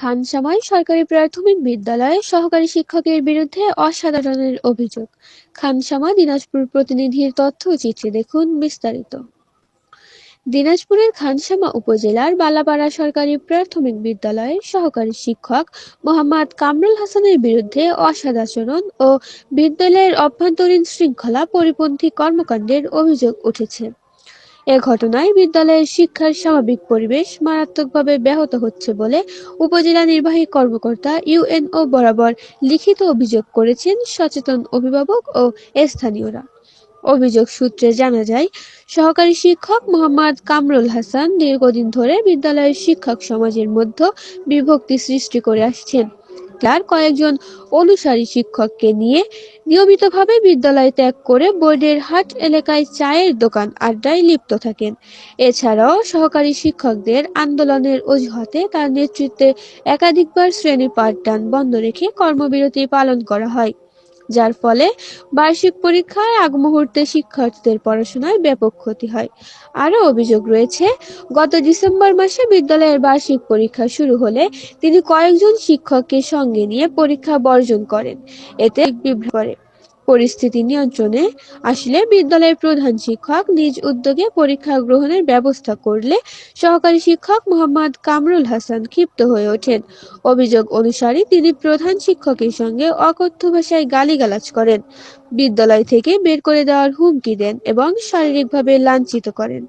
খানসামায় সরকারি প্রাথমিক বিদ্যালয়ে সহকারী শিক্ষকের বিরুদ্ধে অসাধারণের অভিযোগ। খানসামা দিনাজপুর প্রতিনিধির তথ্যচিত্রে দেখুন বিস্তারিত। দিনাজপুরের খানসামা উপজেলার বালাপাড়া সরকারি প্রাথমিক বিদ্যালয়ের সহকারী শিক্ষক মোহাম্মদ কামরুল হাসানের বিরুদ্ধে অসদাচরণ ও বিদ্যালয়ের অভ্যন্তরীণ শৃঙ্খলা পরিপন্থী কর্মকাণ্ডের অভিযোগ উঠেছে। এ ঘটনায় বিদ্যালয়ের শিক্ষার স্বাভাবিক পরিবেশ মারাত্মকভাবে ব্যাহত হচ্ছে বলে উপজেলা নির্বাহী কর্মকর্তা ইউএনও বরাবর লিখিত অভিযোগ করেছেন সচেতন অভিভাবক ও স্থানীয়রা। অভিযোগ সূত্রে জানা যায়, সহকারী শিক্ষক মোহাম্মদ কামরুল হাসান দীর্ঘদিন ধরে বিদ্যালয়ের শিক্ষক সমাজের মধ্যে বিভক্তি সৃষ্টি করে আসছেন। তার কয়েকজন অনুসারী শিক্ষককে নিয়ে নিয়মিতভাবে বিদ্যালয় ত্যাগ করে বোর্ডের হাট এলাকায় চায়ের দোকান আড্ডায় লিপ্ত থাকেন। এছাড়াও সহকারী শিক্ষকদের আন্দোলনের অজুহাতে তার নেতৃত্বে একাধিকবার শ্রেণী পাঠদান বন্ধ রেখে কর্মবিরতি পালন করা হয়, যার ফলে বার্ষিক পরীক্ষার আগ মুহূর্তে শিক্ষার্থীদের পড়াশোনায় ব্যাপক ক্ষতি হয়। আরও অভিযোগ রয়েছে, গত ডিসেম্বর মাসে বিদ্যালয়ের বার্ষিক পরীক্ষা শুরু হলে তিনি কয়েকজন শিক্ষককে সঙ্গে নিয়ে পরীক্ষা বর্জন করেন। এতে বিভ্রাট করে। পরিস্থিতি নিয়ন্ত্রণে আসলে বিদ্যালয়ের প্রধান শিক্ষক নিজ উদ্যোগে পরীক্ষা গ্রহণের ব্যবস্থা করলে সহকারী শিক্ষক মোহাম্মদ কামরুল হাসান ক্ষিপ্ত হয়ে ওঠেন। অভিযোগ অনুসারে তিনি প্রধান শিক্ষকের সঙ্গে অকথ্য ভাষায় গালিগালাজ করেন, বিদ্যালয় থেকে বের করে দেওয়ার হুমকি দেন এবং শারীরিকভাবে লাঞ্ছিত করেন।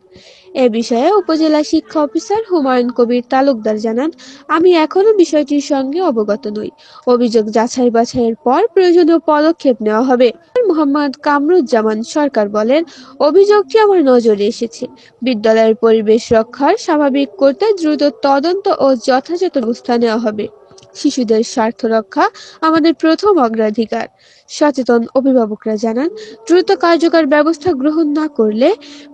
এ বিষয়ে উপজেলা শিক্ষা অফিসার হুমায়ুন কবির তালুকদার জানান, আমি এখনো বিষয়টির সঙ্গে অবগত নই। অভিযোগ যাচাই বাছাইয়ের পর প্রয়োজনীয় পদক্ষেপ নেওয়া হবে। মোহাম্মদ কামরুজ্জামান সরকার বলেন, অভিযোগটি আমার নজরে এসেছে। বিদ্যালয়ের পরিবেশ রক্ষার স্বাভাবিক করতে দ্রুত তদন্ত ও যথাযথ ব্যবস্থা নেওয়া হবে। শিশুদের স্বার্থ রক্ষা আমাদের প্রথম অগ্রাধিকার। সচেতন অভিভাবকরা জানান, দ্রুত কার্যকর ব্যবস্থা গ্রহণ না করলে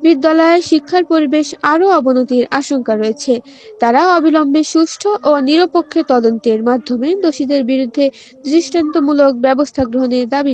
বিদ্যালয়ে শিক্ষার পরিবেশ আরও অবনতির আশঙ্কা রয়েছে। তারা অবিলম্বে সুষ্ঠু ও নিরপেক্ষ তদন্তের মাধ্যমে দোষীদের বিরুদ্ধে দৃষ্টান্তমূলক ব্যবস্থা গ্রহণের দাবি